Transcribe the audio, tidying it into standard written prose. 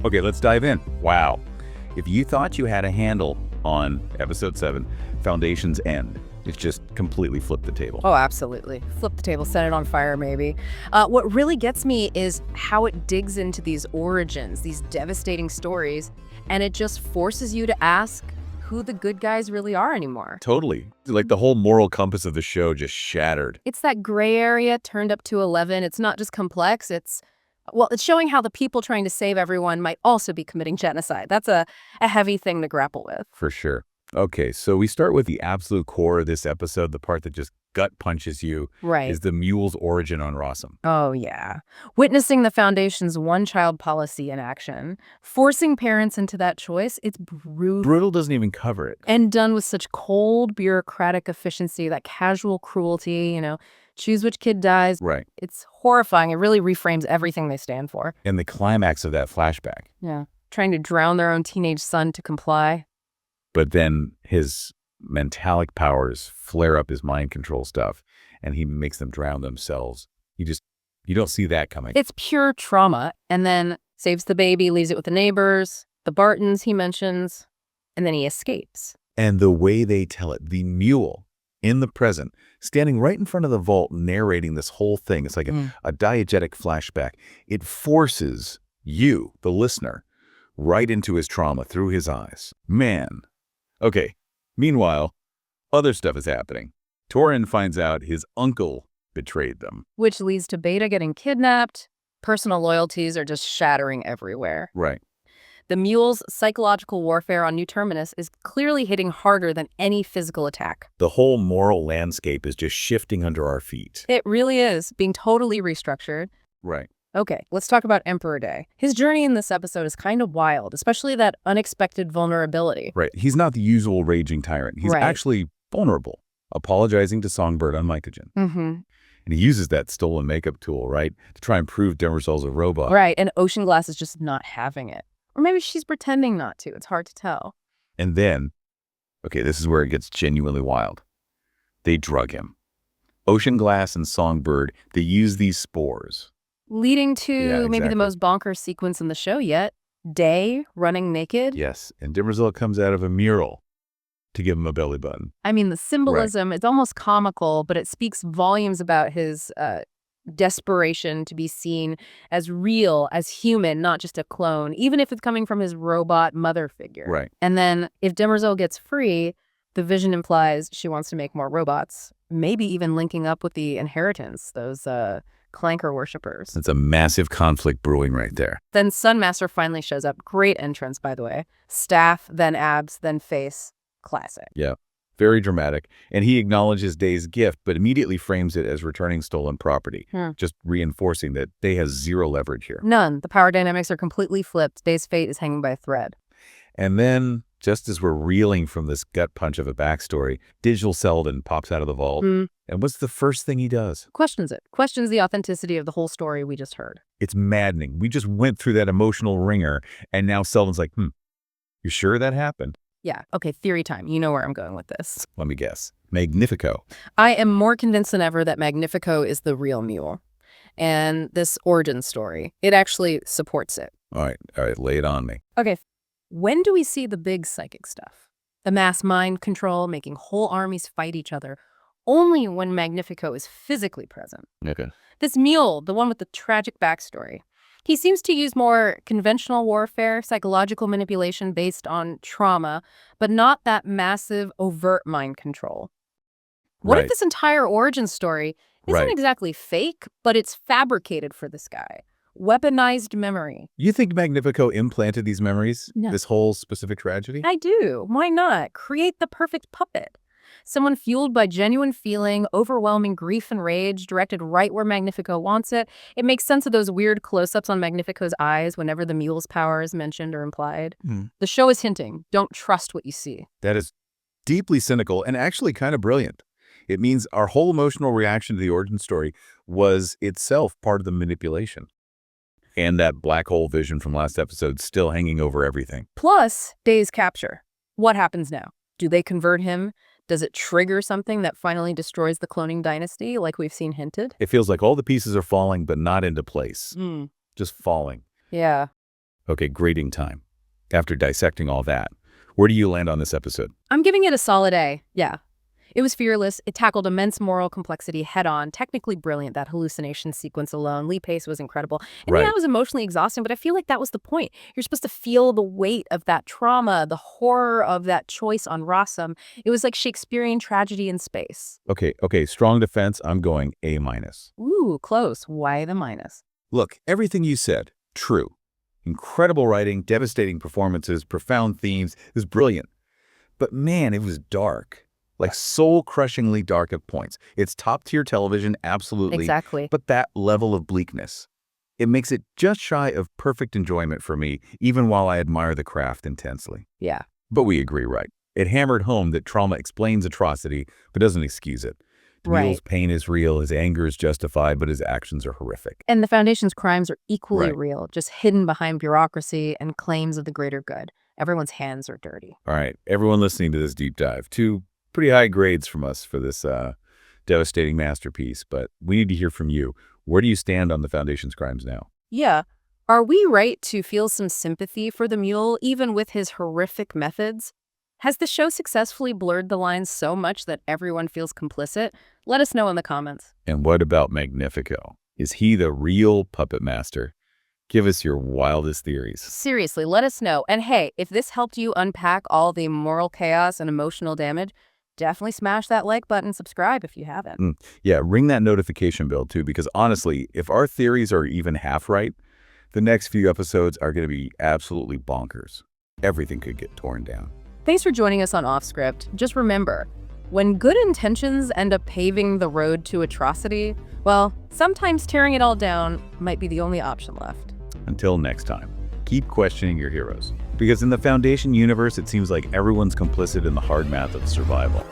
Okay, let's dive in. Wow. If you thought you had a handle on episode 7, Foundation's End, it's just completely flipped the table. Oh, absolutely. Flip the table, set it on fire, maybe. What really gets me is how it digs into these origins, these devastating stories, and it just forces you to ask who the good guys really are anymore. Totally. Like the whole moral compass of the show just shattered. It's that gray area turned up to 11. It's not just complex, it's showing how the people trying to save everyone might also be committing genocide. That's a heavy thing to grapple with. For sure. Okay, so we start with the absolute core of this episode, the part that just gut punches you, Right. is the Mule's origin on Rossem. Oh, yeah. Witnessing the Foundation's one-child policy in action, forcing parents into that choice, it's brutal. Brutal doesn't even cover it. And done with such cold, bureaucratic efficiency, that casual cruelty, choose which kid dies. Right. It's horrifying. It really reframes everything they stand for. And the climax of that flashback. Yeah. Trying to drown their own teenage son to comply. But then his mentalic powers flare up his mind control stuff, and he makes them drown themselves. You don't see that coming. It's pure trauma. And then saves the baby, leaves it with the neighbors, the Bartons he mentions, and then he escapes. And the way they tell it, the Mule in the present, standing right in front of the vault, narrating this whole thing. It's like a diegetic flashback. It forces you, the listener, right into his trauma through his eyes. Man. Okay. Meanwhile, other stuff is happening. Torin finds out his uncle betrayed them. Which leads to Beta getting kidnapped. Personal loyalties are just shattering everywhere. Right. The Mule's psychological warfare on New Terminus is clearly hitting harder than any physical attack. The whole moral landscape is just shifting under our feet. It really is, being totally restructured. Right. Okay, let's talk about Emperor Day. His journey in this episode is kind of wild, especially that unexpected vulnerability. Right. He's not the usual raging tyrant. He's actually vulnerable, apologizing to Songbird on Mycogen. And he uses that stolen makeup tool, right, to try and prove Demerzel's a robot. Right, and Ocean Glass is just not having it. Or maybe she's pretending not to. It's hard to tell. And then, okay, this is where it gets genuinely wild. They drug him. Ocean Glass and Songbird, they use these spores. Leading to maybe the most bonkers sequence in the show yet. Day running naked. Yes, and Demerzel comes out of a mural to give him a belly button. I mean, the symbolism, it's almost comical, but it speaks volumes about his desperation to be seen as real, as human, not just a clone, even if it's coming from his robot mother figure. Right. And then if Demerzel gets free, the vision implies she wants to make more robots, maybe even linking up with the inheritance, those clanker worshippers. It's a massive conflict brewing right there. Then Sunmaster finally shows up. Great entrance, by the way. Staff, then abs, then face. Classic. Yeah. Very dramatic. And he acknowledges Day's gift, but immediately frames it as returning stolen property, just reinforcing that Day has zero leverage here. None. The power dynamics are completely flipped. Day's fate is hanging by a thread. And then, just as we're reeling from this gut punch of a backstory, Digital Selden pops out of the vault. And what's the first thing he does? Questions it. Questions the authenticity of the whole story we just heard. It's maddening. We just went through that emotional ringer, and now Selden's like, you sure that happened? Yeah. Okay, theory time. You know where I'm going with this. Let me guess. Magnifico. I am more convinced than ever that Magnifico is the real Mule. And this origin story, it actually supports it. All right, lay it on me. Okay, when do we see the big psychic stuff? The mass mind control, making whole armies fight each other, only when Magnifico is physically present. Okay. This Mule, the one with the tragic backstory, he seems to use more conventional warfare, psychological manipulation based on trauma, but not that massive, overt mind control. What if this entire origin story isn't exactly fake, but it's fabricated for this guy? Weaponized memory. You think Magnifico implanted these memories? No. This whole specific tragedy? I do. Why not? Create the perfect puppet. Someone fueled by genuine feeling, overwhelming grief and rage, directed right where Magnifico wants it. It makes sense of those weird close-ups on Magnifico's eyes whenever the Mule's power is mentioned or implied. The show is hinting, don't trust what you see. That is deeply cynical and actually kind of brilliant. It means our whole emotional reaction to the origin story was itself part of the manipulation. And that black hole vision from last episode still hanging over everything. Plus, Day's capture. What happens now? Do they convert him? Does it trigger something that finally destroys the cloning dynasty, like we've seen hinted? It feels like all the pieces are falling, but not into place. Just falling. Yeah. Okay, grading time. After dissecting all that, where do you land on this episode? I'm giving it a solid A. Yeah. It was fearless. It tackled immense moral complexity head-on. Technically brilliant, that hallucination sequence alone. Lee Pace was incredible. And yeah, Right. it was emotionally exhausting, but I feel like that was the point. You're supposed to feel the weight of that trauma, the horror of that choice on Rossem. It was like Shakespearean tragedy in space. Okay, strong defense. I'm going A minus. Ooh, close. Why the minus? Look, everything you said, true. Incredible writing, devastating performances, profound themes. It was brilliant. But man, it was dark. Like soul-crushingly dark at points. It's top-tier television, absolutely. Exactly. But that level of bleakness, it makes it just shy of perfect enjoyment for me, even while I admire the craft intensely. Yeah. But we agree, right? It hammered home that trauma explains atrocity, but doesn't excuse it. Mule's Right. pain is real, his anger is justified, but his actions are horrific. And the Foundation's crimes are equally Right. real, just hidden behind bureaucracy and claims of the greater good. Everyone's hands are dirty. All right, everyone listening to this deep dive, 2 pretty high grades from us for this devastating masterpiece, but we need to hear from you. Where do you stand on the Foundation's crimes now? Yeah. Are we right to feel some sympathy for the Mule, even with his horrific methods? Has the show successfully blurred the lines so much that everyone feels complicit? Let us know in the comments. And what about Magnifico? Is he the real puppet master? Give us your wildest theories. Seriously, let us know. And hey, if this helped you unpack all the moral chaos and emotional damage, definitely smash that like button, subscribe if you haven't. Yeah, ring that notification bell too, because honestly, if our theories are even half right, the next few episodes are going to be absolutely bonkers. Everything could get torn down. Thanks for joining us on Offscript. Just remember, when good intentions end up paving the road to atrocity, well, sometimes tearing it all down might be the only option left. Until next time, keep questioning your heroes. Because in the Foundation universe, it seems like everyone's complicit in the hard math of survival.